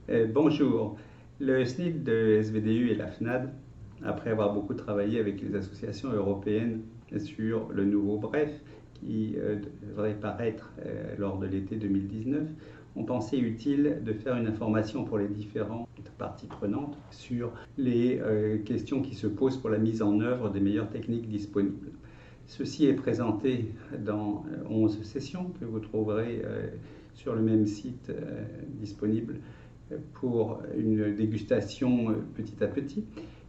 Bonjour. Le SNID de SVDU et la FNAD, après avoir beaucoup travaillé avec les associations européennes sur le nouveau BREF, qui devrait paraître lors de l'été 2019, ont pensé utile de faire une information pour les différentes parties prenantes sur les questions qui se posent pour la mise en œuvre des meilleures techniques disponibles. Ceci est présenté dans 11 sessions que vous trouverez sur le même site disponible pour une dégustation petit à petit.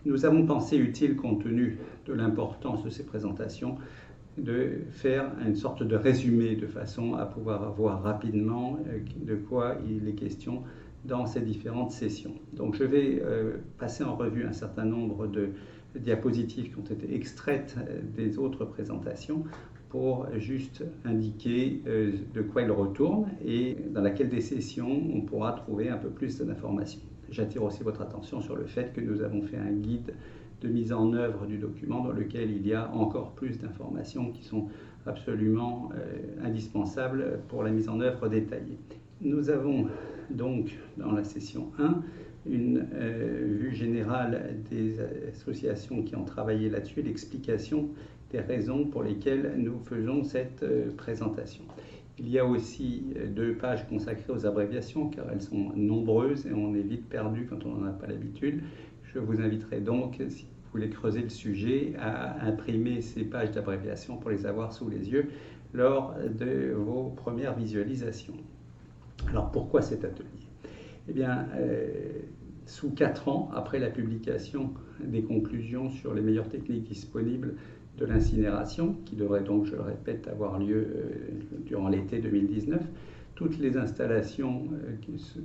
Nous avons pensé utile, compte tenu de l'importance de ces présentations, de faire une sorte de résumé de façon à pouvoir voir rapidement de quoi il est question dans ces différentes sessions. Donc je vais passer en revue un certain nombre de diapositives qui ont été extraites des autres présentations pour juste indiquer de quoi il retourne et dans laquelle des sessions on pourra trouver un peu plus d'informations. J'attire aussi votre attention sur le fait que nous avons fait un guide de mise en œuvre du document dans lequel il y a encore plus d'informations qui sont absolument indispensables pour la mise en œuvre détaillée. Nous avons donc dans la session 1 une vue générale des associations qui ont travaillé là-dessus, l'explication des raisons pour lesquelles nous faisons cette présentation. Il y a aussi 2 pages consacrées aux abréviations car elles sont nombreuses et on est vite perdu quand on n'en a pas l'habitude. Je vous inviterai donc, si vous voulez creuser le sujet, à imprimer ces pages d'abréviations pour les avoir sous les yeux lors de vos premières visualisations. Alors pourquoi cet atelier ? Eh bien, sous 4 ans après la publication des conclusions sur les meilleures techniques disponibles de l'incinération, qui devrait donc, je le répète, avoir lieu durant l'été 2019, toutes les installations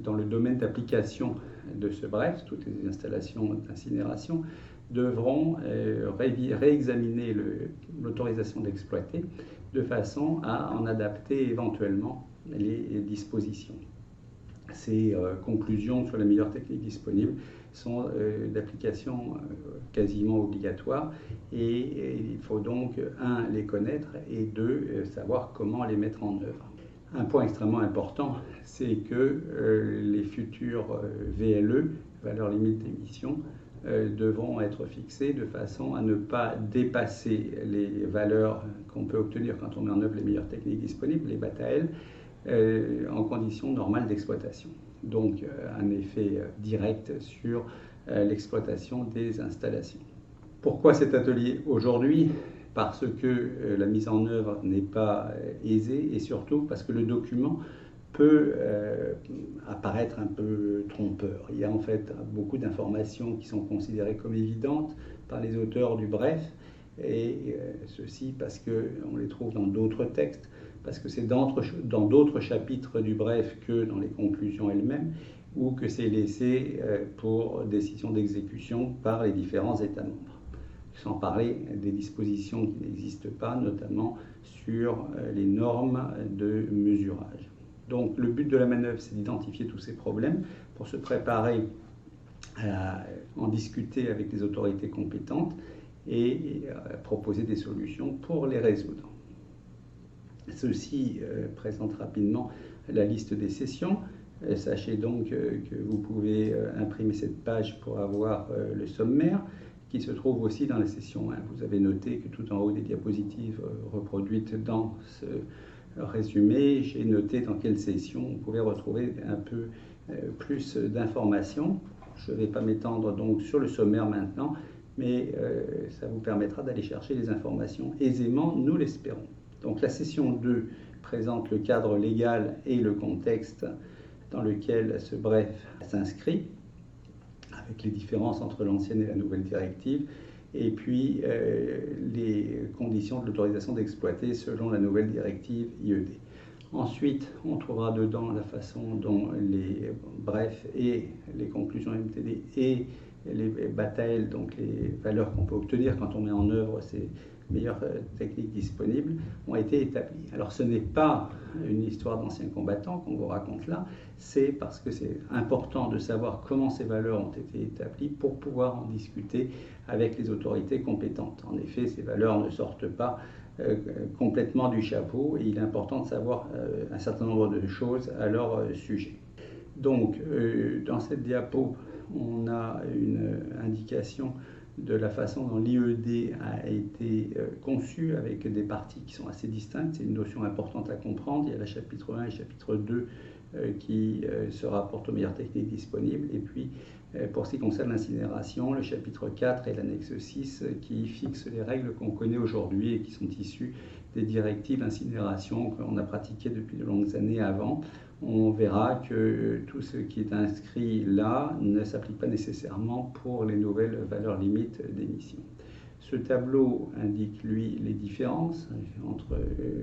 dans le domaine d'application de ce BREF, toutes les installations d'incinération, devront réexaminer l'autorisation d'exploiter de façon à en adapter éventuellement les dispositions. Ces conclusions sur les meilleures techniques disponibles sont d'application quasiment obligatoire et il faut donc, 1, les connaître et 2, savoir comment les mettre en œuvre. Un point extrêmement important, c'est que les futurs VLE, valeurs limites d'émission, devront être fixées de façon à ne pas dépasser les valeurs qu'on peut obtenir quand on met en œuvre les meilleures techniques disponibles, les BATAL, en conditions normales d'exploitation. Donc un effet direct sur l'exploitation des installations. Pourquoi cet atelier aujourd'hui ? Parce que la mise en œuvre n'est pas aisée et surtout parce que le document peut apparaître un peu trompeur. Il y a en fait beaucoup d'informations qui sont considérées comme évidentes par les auteurs du BREF et ceci parce qu'on les trouve dans d'autres textes, parce que c'est dans d'autres chapitres du BREF que dans les conclusions elles-mêmes, ou que c'est laissé pour décision d'exécution par les différents États membres. Sans parler des dispositions qui n'existent pas, notamment sur les normes de mesurage. Donc le but de la manœuvre, c'est d'identifier tous ces problèmes pour se préparer à en discuter avec les autorités compétentes et proposer des solutions pour les résoudre. Ceci présente rapidement la liste des sessions. Sachez donc que vous pouvez imprimer cette page pour avoir le sommaire qui se trouve aussi dans la session 1. Vous avez noté que tout en haut des diapositives reproduites dans ce résumé, j'ai noté dans quelle session on pouvait retrouver un peu plus d'informations. Je ne vais pas m'étendre donc sur le sommaire maintenant, mais ça vous permettra d'aller chercher les informations aisément, nous l'espérons. Donc la session 2 présente le cadre légal et le contexte dans lequel ce BREF s'inscrit, avec les différences entre l'ancienne et la nouvelle directive, et puis les conditions de l'autorisation d'exploiter selon la nouvelle directive IED. Ensuite, on trouvera dedans la façon dont les BREF et les conclusions MTD et les BATAL, donc les valeurs qu'on peut obtenir quand on met en œuvre ces meilleures techniques disponibles, ont été établies. Alors ce n'est pas une histoire d'anciens combattants qu'on vous raconte là, c'est parce que c'est important de savoir comment ces valeurs ont été établies pour pouvoir en discuter avec les autorités compétentes. En effet, ces valeurs ne sortent pas complètement du chapeau et il est important de savoir un certain nombre de choses à leur sujet. Donc, dans cette diapo, on a une indication de la façon dont l'IED a été conçu avec des parties qui sont assez distinctes. C'est une notion importante à comprendre. Il y a le chapitre 1 et le chapitre 2 qui se rapportent aux meilleures techniques disponibles. Et puis, pour ce qui concerne l'incinération, le chapitre 4 et l'annexe 6 qui fixent les règles qu'on connaît aujourd'hui et qui sont issues des directives d'incinération qu'on a pratiquées depuis de longues années avant. On verra que tout ce qui est inscrit là ne s'applique pas nécessairement pour les nouvelles valeurs limites d'émission. Ce tableau indique, lui, les différences entre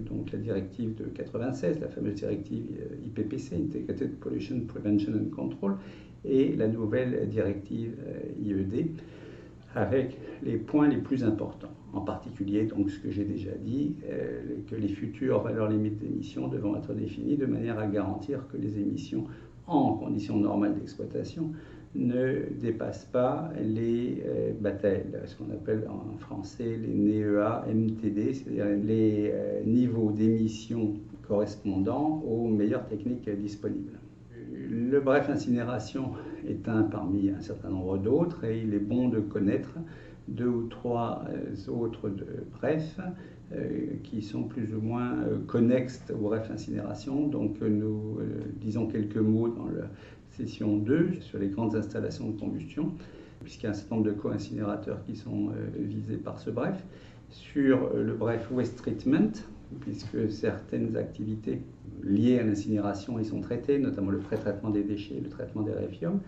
donc, la directive de 96, la fameuse directive IPPC, Integrated Pollution Prevention and Control, et la nouvelle directive IED, avec les points les plus importants. En particulier, donc, ce que j'ai déjà dit, que les futures valeurs limites d'émissions devront être définies de manière à garantir que les émissions en conditions normales d'exploitation ne dépassent pas les BATAL, ce qu'on appelle en français les NEA MTD, c'est-à-dire les niveaux d'émissions correspondant aux meilleures techniques disponibles. Le bref incinération est un parmi un certain nombre d'autres et il est bon de connaître 2 ou 3 autres brefs qui sont plus ou moins connexes au bref incinération. Donc nous disons quelques mots dans la session 2 sur les grandes installations de combustion, puisqu'il y a un certain nombre de co-incinérateurs qui sont visés par ce bref. Sur le bref waste treatment, puisque certaines activités liées à l'incinération y sont traitées, notamment le pré-traitement des déchets et le traitement des réfiums.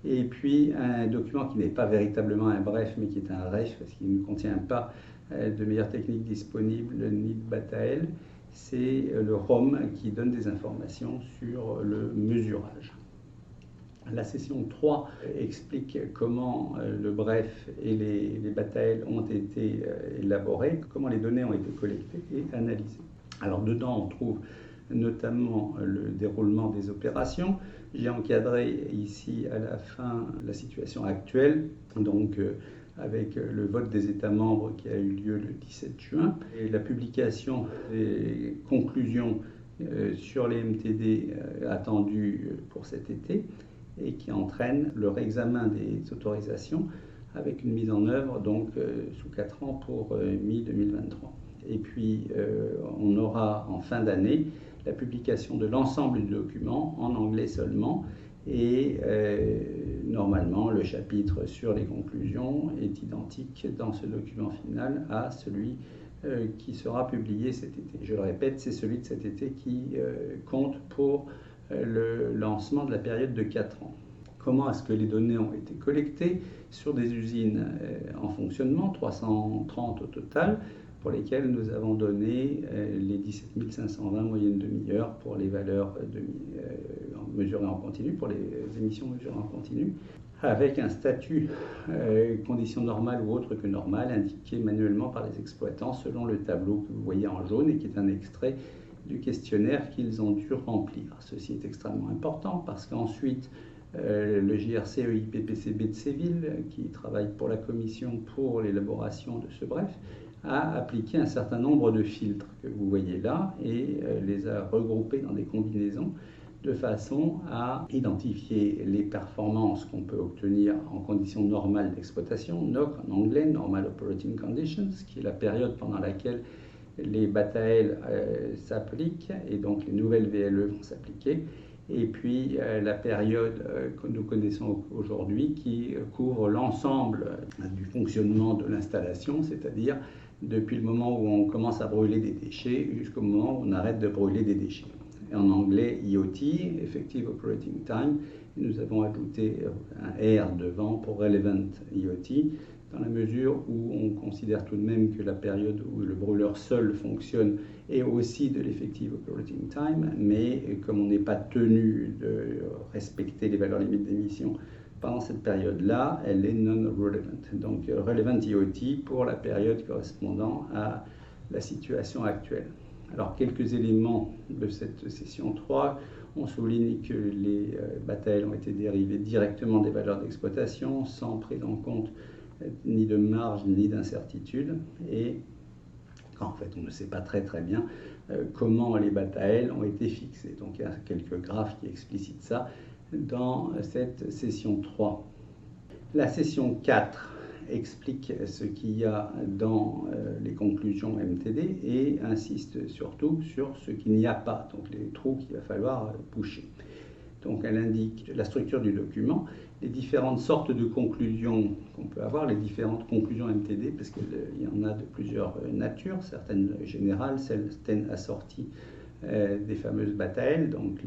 Et puis un document qui n'est pas véritablement un bref, mais qui est un REF, parce qu'il ne contient pas de meilleures techniques disponibles ni de BATAL, c'est le ROM qui donne des informations sur le mesurage. La session 3 explique comment le bref et les BATAL ont été élaborés, comment les données ont été collectées et analysées. Alors dedans, on trouve notamment le déroulement des opérations. J'ai encadré ici à la fin la situation actuelle, donc avec le vote des États membres qui a eu lieu le 17 juin et la publication des conclusions sur les MTD attendues pour cet été et qui entraîne le réexamen des autorisations avec une mise en œuvre donc sous 4 ans pour mi-2023. Et puis on aura en fin d'année la publication de l'ensemble du document en anglais seulement et normalement le chapitre sur les conclusions est identique dans ce document final à celui qui sera publié cet été. Je le répète, c'est celui de cet été qui compte pour le lancement de la période de 4 ans. Comment est-ce que les données ont été collectées sur des usines en fonctionnement, 330 au total, pour lesquelles nous avons donné les 17 520 moyennes demi-heure pour les valeurs mesurées en continu, pour les émissions mesurées en continu, avec un statut conditions normales ou autre que normales indiqué manuellement par les exploitants selon le tableau que vous voyez en jaune et qui est un extrait du questionnaire qu'ils ont dû remplir. Ceci est extrêmement important parce qu'ensuite, le JRC EIPPCB de Séville, qui travaille pour la Commission pour l'élaboration de ce bref, a appliqué un certain nombre de filtres que vous voyez là et les a regroupés dans des combinaisons de façon à identifier les performances qu'on peut obtenir en conditions normales d'exploitation, NOC en anglais, Normal Operating Conditions, qui est la période pendant laquelle les BATAL s'appliquent et donc les nouvelles VLE vont s'appliquer. Et puis la période que nous connaissons aujourd'hui qui couvre l'ensemble du fonctionnement de l'installation, c'est-à-dire depuis le moment où on commence à brûler des déchets jusqu'au moment où on arrête de brûler des déchets. Et en anglais, IOT, Effective Operating Time, nous avons ajouté un R devant pour Relevant IOT, dans la mesure où on considère tout de même que la période où le brûleur seul fonctionne est aussi de l'effective operating time, mais comme on n'est pas tenu de respecter les valeurs limites d'émission pendant cette période-là, elle est non-relevant. Donc relevant IoT pour la période correspondant à la situation actuelle. Alors quelques éléments de cette session 3. On souligne que les BATAL ont été dérivés directement des valeurs d'exploitation sans prise en compte ni de marge ni d'incertitude et en fait on ne sait pas très bien comment les BATAL ont été fixés. Donc il y a quelques graphes qui explicitent ça. dans cette session 3. La session 4 explique ce qu'il y a dans les conclusions MTD et insiste surtout sur ce qu'il n'y a pas, donc les trous qu'il va falloir boucher. Donc elle indique la structure du document, les différentes sortes de conclusions qu'on peut avoir, les différentes conclusions MTD, parce qu'il y en a de plusieurs natures, certaines générales, certaines assorties des fameuses BATAL, donc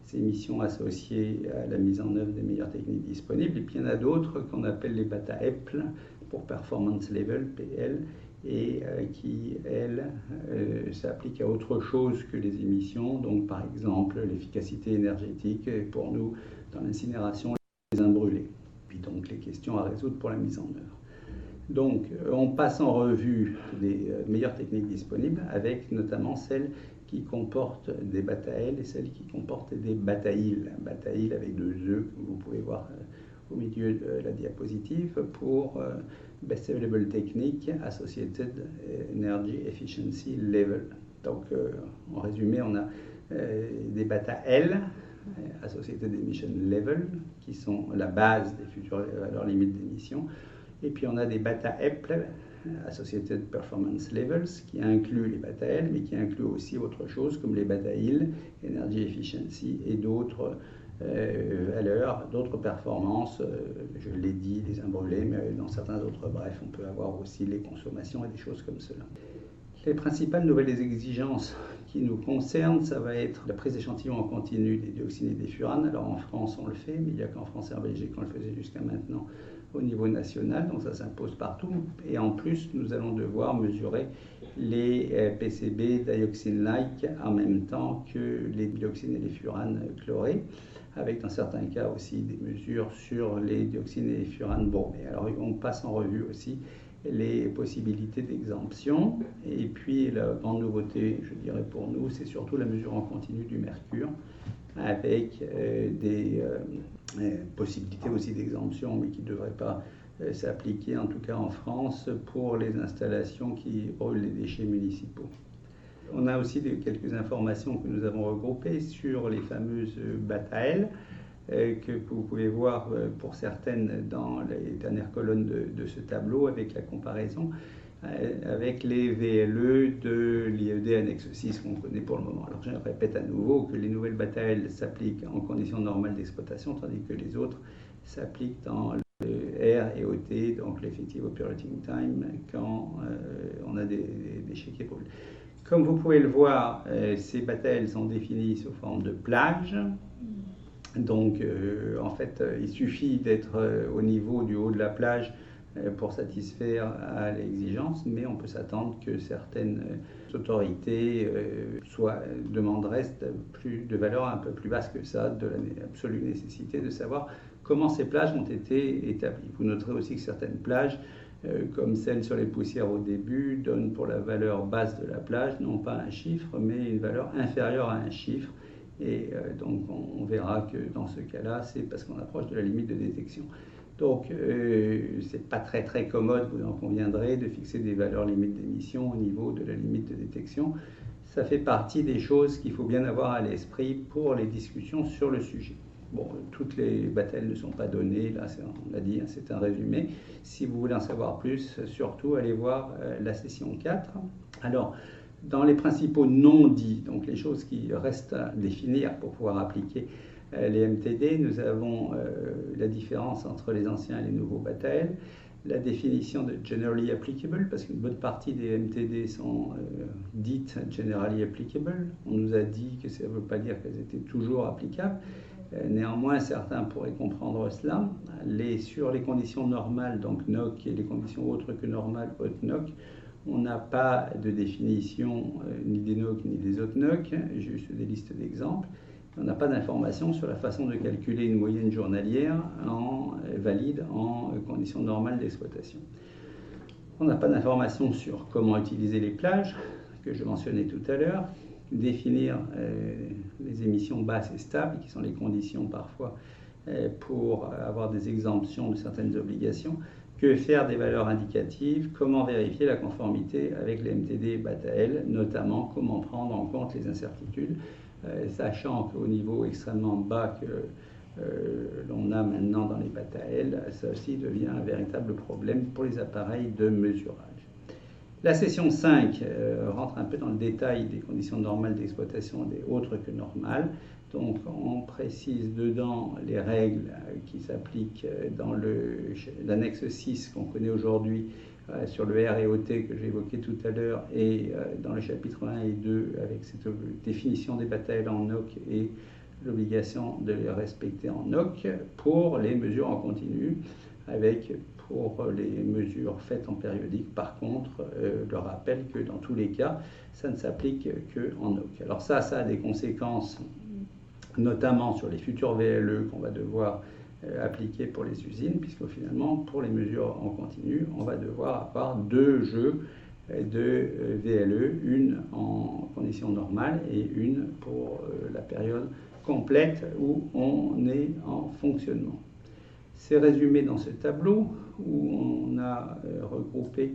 ces missions associées à la mise en œuvre des meilleures techniques disponibles. Et puis il y en a d'autres qu'on appelle les BATA-EPL, pour Performance Level, PL, et qui, elles, s'appliquent à autre chose que les émissions. Donc par exemple l'efficacité énergétique, pour nous, dans l'incinération, les brûlés. Puis donc les questions à résoudre pour la mise en œuvre. Donc, on passe en revue les meilleures techniques disponibles, avec notamment celles qui comportent des BATAL et celles qui comportent des BATAIL. BATAIL avec 2 E, que vous pouvez voir au milieu de la diapositive, pour Best Available Technique Associated Energy Efficiency Level. Donc, en résumé, on a des BATAL, Associated Emission Level, qui sont la base des futures valeurs limites d'émission. Et puis on a des BATA-EPL, Associated Performance Levels, qui incluent les BATAL, mais qui incluent aussi autre chose comme les BATAIL, Energy Efficiency, et d'autres valeurs, d'autres performances, je l'ai dit, les brûlés, mais dans certains autres, bref, on peut avoir aussi les consommations et des choses comme cela. Les principales nouvelles exigences qui nous concernent, ça va être la prise d'échantillons en continu des dioxines et des furanes. Alors en France, on le fait, mais il n'y a qu'en France et en Belgique qu'on le faisait jusqu'à maintenant au niveau national, donc ça s'impose partout. Et en plus, nous allons devoir mesurer les PCB dioxine-like en même temps que les dioxines et les furanes chlorés, avec dans certains cas aussi des mesures sur les dioxines et les furanes bromés. Alors on passe en revue aussi les possibilités d'exemption. Et puis la grande nouveauté, je dirais pour nous, c'est surtout la mesure en continu du mercure, avec des possibilités aussi d'exemption, mais qui ne devraient pas s'appliquer, en tout cas en France, pour les installations qui brûlent les déchets municipaux. On a aussi quelques informations que nous avons regroupées sur les fameuses BATAL, que vous pouvez voir pour certaines dans les dernières colonnes de ce tableau, avec la comparaison avec les VLE de l'IED annexe 6 qu'on connaît pour le moment. Alors je répète à nouveau que les nouvelles BATAL s'appliquent en conditions normales d'exploitation, tandis que les autres s'appliquent dans le R et OT, donc l'effective operating time, quand on a des déchets qui brûlent. Comme vous pouvez le voir, ces BATAL sont définis sous forme de plage. Donc, en fait, il suffit d'être au niveau du haut de la plage pour satisfaire à l'exigence, mais on peut s'attendre que certaines autorités demanderaient de valeur un peu plus basse que ça, de l'absolue nécessité de savoir comment ces plages ont été établies. Vous noterez aussi que certaines plages, comme celle sur les poussières au début, donnent pour la valeur basse de la plage, non pas un chiffre, mais une valeur inférieure à un chiffre. Et donc on verra que dans ce cas-là, c'est parce qu'on approche de la limite de détection. Donc c'est pas très très commode, vous en conviendrez, de fixer des valeurs limites d'émission au niveau de la limite de détection. Ça fait partie des choses qu'il faut bien avoir à l'esprit pour les discussions sur le sujet. Bon, toutes les BATAL ne sont pas données, là on l'a dit, c'est un résumé. Si vous voulez en savoir plus, surtout allez voir la session 4. Alors, dans les principaux non dits, donc les choses qui restent à définir pour pouvoir appliquer les MTD, nous avons la différence entre les anciens et les nouveaux BATAL, la définition de Generally Applicable, parce qu'une bonne partie des MTD sont dites Generally Applicable. On nous a dit que ça ne veut pas dire qu'elles étaient toujours applicables. Néanmoins, certains pourraient comprendre cela. Sur les conditions normales, donc NOC, et les conditions autres que normales, haute NOC, on n'a pas de définition ni des NOC ni des autres NOC, juste des listes d'exemples. On n'a pas d'informations sur la façon de calculer une moyenne journalière valide en conditions normales d'exploitation. On n'a pas d'informations sur comment utiliser les plages, que je mentionnais tout à l'heure, définir les émissions basses et stables, qui sont les conditions parfois pour avoir des exemptions de certaines obligations, que faire des valeurs indicatives, comment vérifier la conformité avec les MTD et BATAL, notamment comment prendre en compte les incertitudes sachant qu'au niveau extrêmement bas que l'on a maintenant dans les battes à ailes, ça aussi devient un véritable problème pour les appareils de mesurage. La session 5 rentre un peu dans le détail des conditions normales d'exploitation des autres que normales. Donc on précise dedans les règles qui s'appliquent dans l'annexe 6 qu'on connaît aujourd'hui sur le R et OT que j'ai évoqué tout à l'heure, et dans le chapitre 1 et 2 avec cette définition des battes à ailes en NOC et l'obligation de les respecter en NOC pour les mesures en continu, avec pour les mesures faites en périodique, par contre, le rappel que dans tous les cas, ça ne s'applique qu'en NOC. Alors ça a des conséquences, notamment sur les futurs VLE qu'on va devoir appliquer pour les usines, puisque finalement, pour les mesures en continu, on va devoir avoir 2 jeux de VLE, une en conditions normales et une pour la période complète où on est en fonctionnement. C'est résumé dans ce tableau où on a regroupé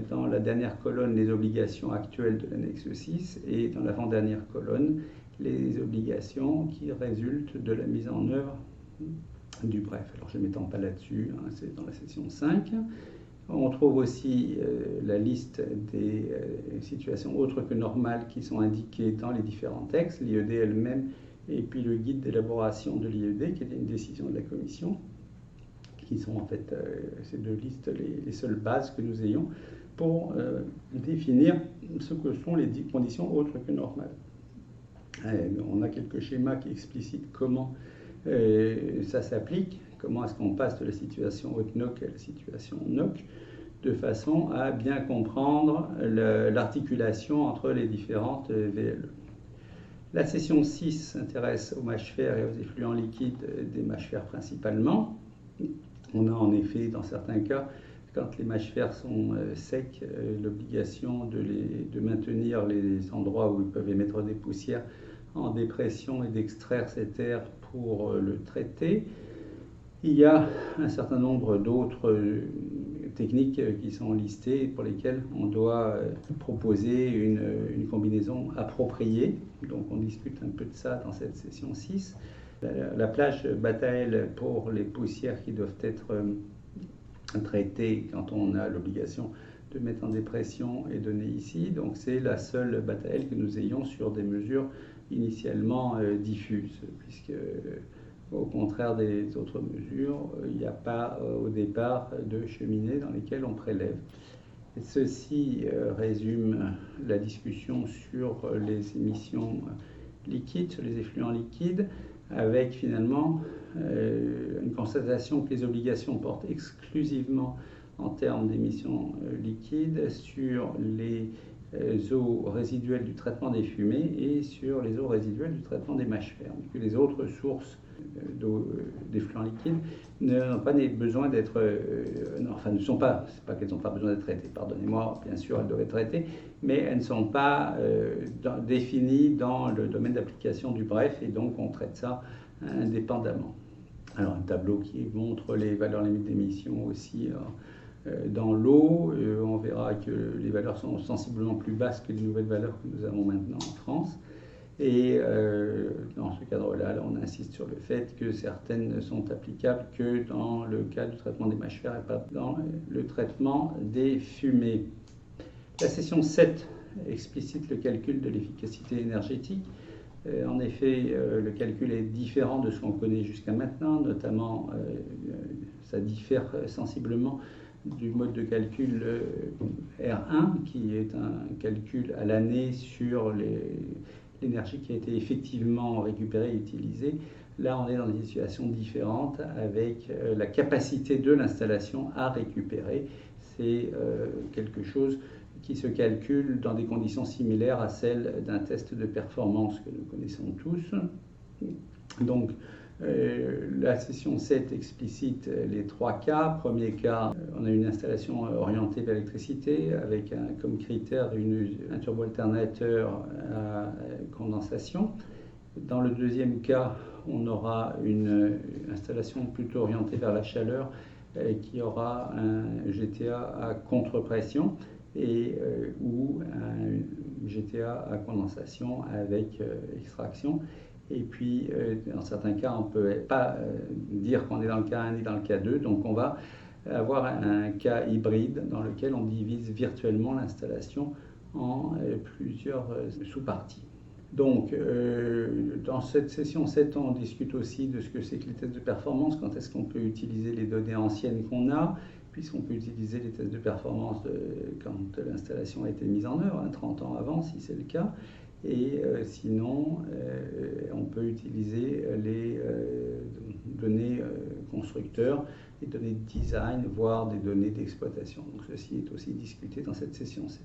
dans la dernière colonne les obligations actuelles de l'annexe 6 et dans l'avant-dernière colonne les obligations qui résultent de la mise en œuvre du bref. Alors je ne m'étends pas là-dessus, hein, c'est dans la section 5. On trouve aussi la liste des situations autres que normales qui sont indiquées dans les différents textes, l'IED elle-même et puis le guide d'élaboration de l'IED qui est une décision de la Commission, qui sont en fait ces 2 listes les seules bases que nous ayons pour définir ce que sont les conditions autres que normales. On a quelques schémas qui explicitent comment ça s'applique, comment est-ce qu'on passe de la situation haute NOC à la situation NOC, de façon à bien comprendre l'articulation entre les différentes VLE. La session 6 s'intéresse aux mâches-fer et aux effluents liquides des mâches-fer principalement. On a en effet, dans certains cas, quand les mâches-fer sont secs, l'obligation de maintenir les endroits où ils peuvent émettre des poussières en dépression et d'extraire cet air pour le traiter. Il y a un certain nombre d'autres techniques qui sont listées pour lesquelles on doit proposer une combinaison appropriée. Donc on discute un peu de ça dans cette session 6. La plage batte à ailes pour les poussières qui doivent être traitées quand on a l'obligation de mettre en dépression est donnée ici. Donc c'est la seule batte à ailes que nous ayons sur des mesures initialement diffuses, puisque au contraire des autres mesures, il n'y a pas au départ de cheminées dans lesquelles on prélève. Et ceci résume la discussion sur les émissions liquides, sur les effluents liquides, avec finalement une constatation que les obligations portent exclusivement en termes d'émissions liquides sur les eaux résiduelles du traitement des fumées et sur les eaux résiduelles du traitement des mâches-fer. Que les autres sources d'effluents liquides n'ont pas besoin d'être, ne sont pas, c'est pas qu'elles n'ont pas besoin d'être traitées, pardonnez-moi, bien sûr elles doivent être traitées, mais elles ne sont pas définies dans le domaine d'application du bref, et donc on traite ça indépendamment. Alors un tableau qui montre les valeurs limites d'émission aussi dans l'eau, on verra que les valeurs sont sensiblement plus basses que les nouvelles valeurs que nous avons maintenant en France. Et dans ce cadre-là, on insiste sur le fait que certaines ne sont applicables que dans le cas du traitement des mâches-fer et pas dans le traitement des fumées. La session 7 explicite le calcul de l'efficacité énergétique. En effet, le calcul est différent de ce qu'on connaît jusqu'à maintenant, notamment ça diffère sensiblement du mode de calcul R1, qui est un calcul à l'année sur l'énergie qui a été effectivement récupérée et utilisée. Là, on est dans des situations différentes avec la capacité de l'installation à récupérer. C'est quelque chose qui se calcule dans des conditions similaires à celles d'un test de performance que nous connaissons tous. Donc, la session 7 explicite les 3 cas. Premier cas, on a une installation orientée vers l'électricité avec comme critère un turbo-alternateur à condensation. Dans le deuxième cas, on aura une installation plutôt orientée vers la chaleur qui aura un GTA à contre-pression. ou un GTA à condensation avec extraction. Et puis, dans certains cas, on ne peut pas dire qu'on est dans le cas 1 ni dans le cas 2, donc on va avoir un cas hybride dans lequel on divise virtuellement l'installation en plusieurs sous-parties. Donc, dans cette session 7, on discute aussi de ce que c'est que les tests de performance, quand est-ce qu'on peut utiliser les données anciennes qu'on a, puisqu'on peut utiliser les tests de performance quand l'installation a été mise en œuvre, 30 ans avant, si c'est le cas. Et sinon, on peut utiliser les données constructeurs, les données de design, voire des données d'exploitation. Donc ceci est aussi discuté dans cette session 7.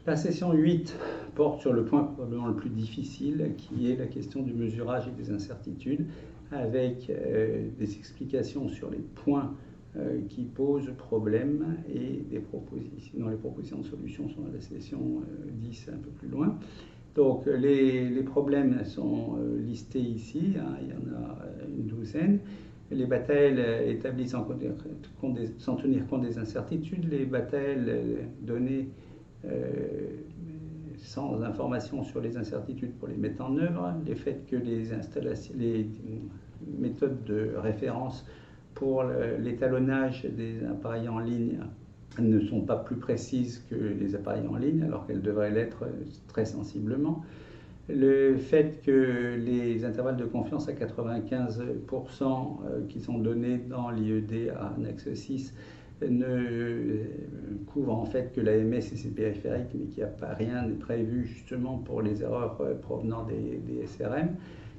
La session 8 porte sur le point probablement le plus difficile, qui est la question du mesurage et des incertitudes, avec des explications sur les points qui posent problème et des propositions. Sinon, les propositions de solutions sont dans la session 10, un peu plus loin. Donc, les problèmes sont listés ici, hein, il y en a une douzaine. Les batailles établies sans tenir compte des incertitudes, les batailles données sans information sur les incertitudes pour les mettre en œuvre, les faits que les méthodes de référence pour l'étalonnage des appareils en ligne ne sont pas plus précises que les appareils en ligne, alors qu'elles devraient l'être très sensiblement. Le fait que les intervalles de confiance à 95% qui sont donnés dans l'IED à annexe 6 ne couvrent en fait que l'AMS et ses périphériques, mais qu'il n'y a pas rien n'est prévu justement pour les erreurs provenant des SRM,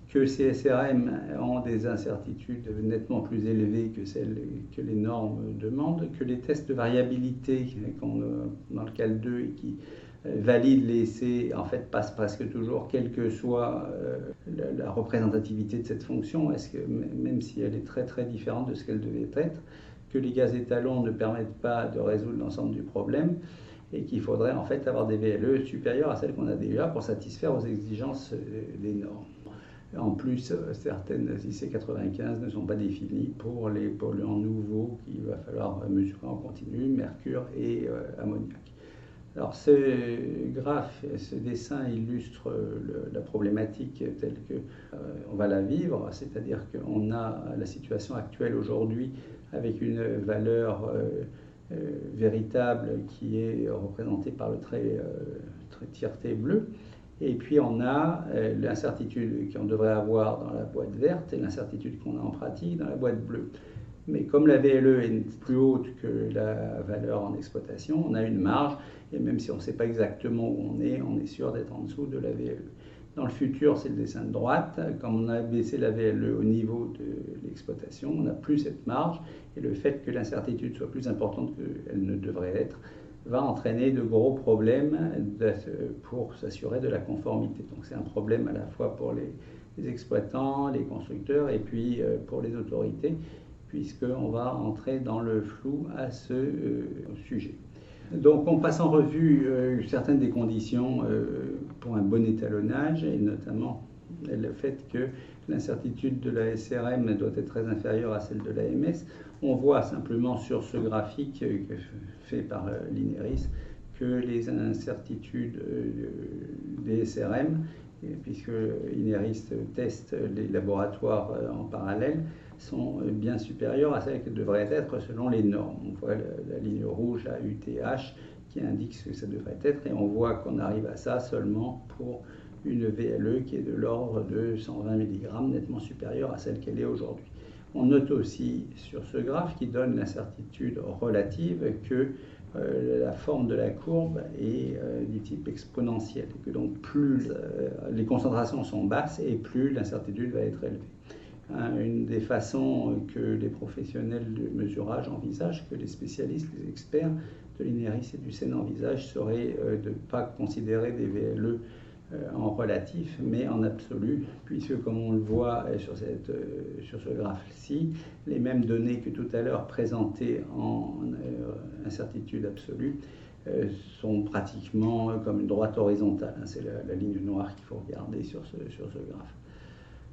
que ces SRM ont des incertitudes nettement plus élevées que celles que les normes demandent, que les tests de variabilité dans le CAL 2 et qui valident les essais, en fait, passent presque toujours, quelle que soit la représentativité de cette fonction, même si elle est très très différente de ce qu'elle devait être, que les gaz étalons ne permettent pas de résoudre l'ensemble du problème, et qu'il faudrait en fait avoir des VLE supérieures à celles qu'on a déjà pour satisfaire aux exigences des normes. En plus, certaines IC95 ne sont pas définies pour les polluants nouveaux qu'il va falloir mesurer en continu, mercure et ammoniac. Alors ce graphe, ce dessin illustre la problématique telle qu'on va la vivre, c'est-à-dire qu'on a la situation actuelle aujourd'hui avec une valeur véritable qui est représentée par le trait tireté bleu. Et puis on a l'incertitude qu'on devrait avoir dans la boîte verte et l'incertitude qu'on a en pratique dans la boîte bleue. Mais comme la VLE est plus haute que la valeur en exploitation, on a une marge, et même si on ne sait pas exactement où on est sûr d'être en dessous de la VLE. Dans le futur, c'est le dessin de droite. Comme on a baissé la VLE au niveau de l'exploitation, on n'a plus cette marge, et le fait que l'incertitude soit plus importante qu'elle ne devrait être va entraîner de gros problèmes pour s'assurer de la conformité. Donc c'est un problème à la fois pour les exploitants, les constructeurs, et puis pour les autorités, puisqu'on va entrer dans le flou à ce sujet. Donc on passe en revue certaines des conditions pour un bon étalonnage, et notamment le fait que l'incertitude de la SRM doit être très inférieure à celle de l'AMS. On voit simplement sur ce graphique fait par l'INERIS que les incertitudes des SRM, puisque l'INERIS teste les laboratoires en parallèle, sont bien supérieures à celles qu'elles devraient être selon les normes. On voit la ligne rouge, la UTH, qui indique ce que ça devrait être, et on voit qu'on arrive à ça seulement pour une VLE qui est de l'ordre de 120 mg, nettement supérieure à celle qu'elle est aujourd'hui. On note aussi sur ce graphe qui donne l'incertitude relative que la forme de la courbe est du type exponentiel, et que donc plus les concentrations sont basses et plus l'incertitude va être élevée. Une des façons que les professionnels de mesurage envisagent, que les spécialistes, les experts de l'INERIS et du CEN envisagent, serait de ne pas considérer des VLE en relatif, mais en absolu, puisque comme on le voit sur ce graphe-ci, les mêmes données que tout à l'heure présentées en incertitude absolue sont pratiquement comme une droite horizontale. C'est la ligne noire qu'il faut regarder sur ce graphe.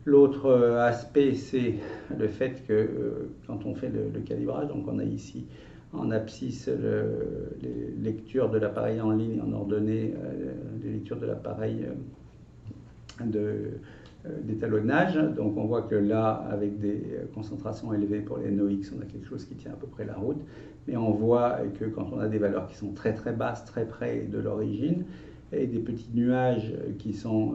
L'autre aspect, c'est le fait que quand on fait le calibrage, donc on a ici en abscisse les lectures de l'appareil en ligne en ordonnée, les lectures de l'appareil d'étalonnage. Donc on voit que là, avec des concentrations élevées pour les NOx, on a quelque chose qui tient à peu près la route. Mais on voit que quand on a des valeurs qui sont très très basses, très près de l'origine, et des petits nuages qui sont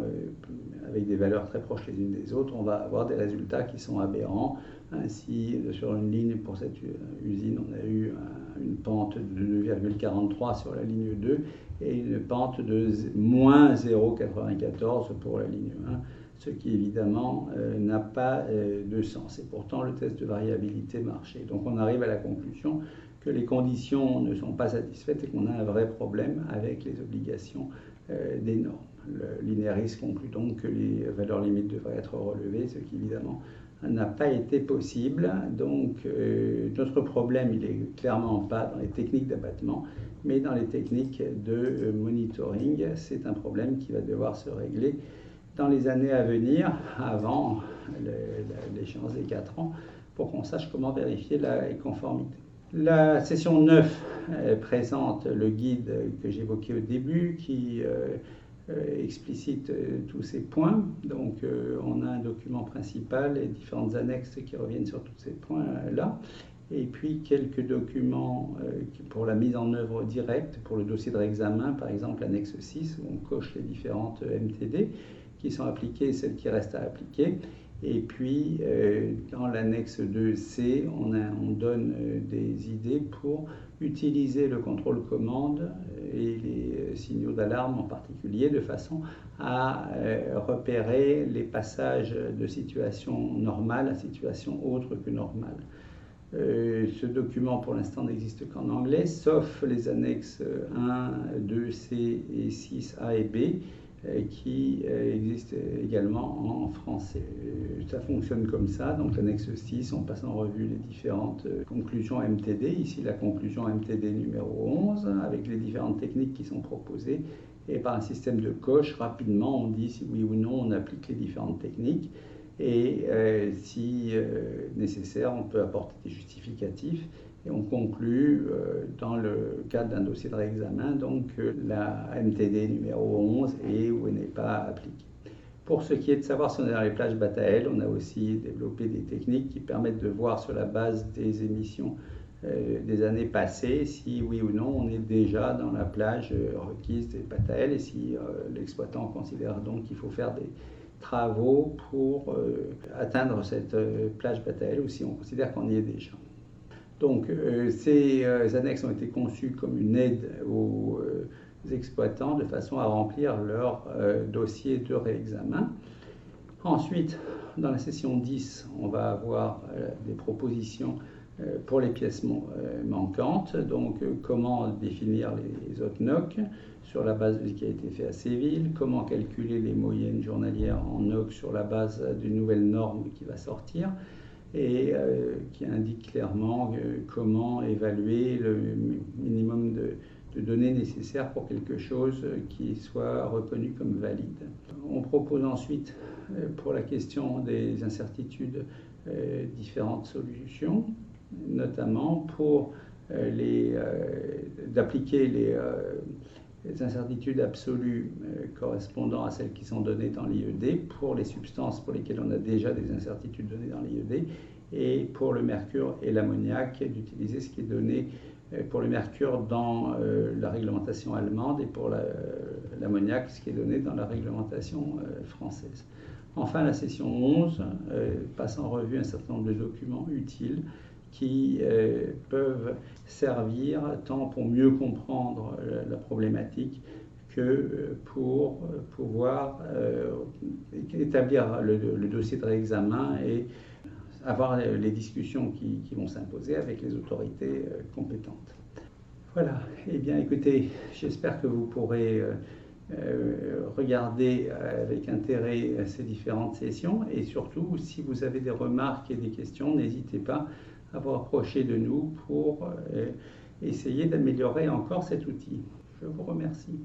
avec des valeurs très proches les unes des autres, on va avoir des résultats qui sont aberrants. Ainsi, sur une ligne pour cette usine, on a eu une pente de 2,43 sur la ligne 2 et une pente de moins 0,94 pour la ligne 1, ce qui évidemment n'a pas de sens. Et pourtant, le test de variabilité marchait. Donc on arrive à la conclusion que les conditions ne sont pas satisfaites et qu'on a un vrai problème avec les obligations des normes. L'INERIS conclut donc que les valeurs limites devraient être relevées, ce qui évidemment n'a pas été possible. Donc notre problème, il n'est clairement pas dans les techniques d'abattement, mais dans les techniques de monitoring. C'est un problème qui va devoir se régler dans les années à venir, avant l'échéance des 4 ans, pour qu'on sache comment vérifier la conformité. La session 9 présente le guide que j'évoquais au début, qui explicite tous ces points. Donc on a un document principal et différentes annexes qui reviennent sur tous ces points-là. Et puis quelques documents pour la mise en œuvre directe, pour le dossier de réexamen, par exemple l'annexe 6, où on coche les différentes MTD qui sont appliquées et celles qui restent à appliquer. Et puis, dans l'annexe 2C, on donne des idées pour utiliser le contrôle commande et les signaux d'alarme en particulier, de façon à repérer les passages de situation normale à situation autre que normale. Ce document, pour l'instant, n'existe qu'en anglais, sauf les annexes 1, 2C et 6A et B, qui existe également en français. Ça fonctionne comme ça. Donc l'annexe 6, on passe en revue les différentes conclusions MTD. Ici, la conclusion MTD numéro 11, avec les différentes techniques qui sont proposées. Et par un système de coche, rapidement, on dit si oui ou non on applique les différentes techniques. Et si nécessaire, on peut apporter des justificatifs. Et on conclut dans le cadre d'un dossier de réexamen donc que la MTD numéro 11 est ou n'est pas appliquée. Pour ce qui est de savoir si on est dans les plages Batael, on a aussi développé des techniques qui permettent de voir sur la base des émissions des années passées si oui ou non on est déjà dans la plage requise des Batael et si l'exploitant considère donc qu'il faut faire des travaux pour atteindre cette plage Batael ou si on considère qu'on y est déjà. Donc ces annexes ont été conçues comme une aide aux exploitants de façon à remplir leur dossier de réexamen. Ensuite, dans la session 10, on va avoir des propositions pour les pièces manquantes. Donc comment définir les OTNOC sur la base de ce qui a été fait à Séville, comment calculer les moyennes journalières en NOC sur la base d'une nouvelle norme qui va sortir, et qui indique clairement comment évaluer le minimum de données nécessaires pour quelque chose qui soit reconnu comme valide. On propose ensuite, pour la question des incertitudes, différentes solutions, notamment pour d'appliquer les incertitudes absolues correspondant à celles qui sont données dans l'IED pour les substances pour lesquelles on a déjà des incertitudes données dans l'IED, et pour le mercure et l'ammoniac d'utiliser ce qui est donné pour le mercure dans la réglementation allemande et pour l'ammoniac ce qui est donné dans la réglementation française. Enfin, la session 11 passe en revue un certain nombre de documents utiles qui peuvent servir tant pour mieux comprendre la problématique que pour pouvoir établir le dossier de réexamen et avoir les discussions qui vont s'imposer avec les autorités compétentes. Voilà, eh bien écoutez, j'espère que vous pourrez regarder avec intérêt ces différentes sessions, et surtout, si vous avez des remarques et des questions, n'hésitez pas à vous rapprocher de nous pour essayer d'améliorer encore cet outil. Je vous remercie.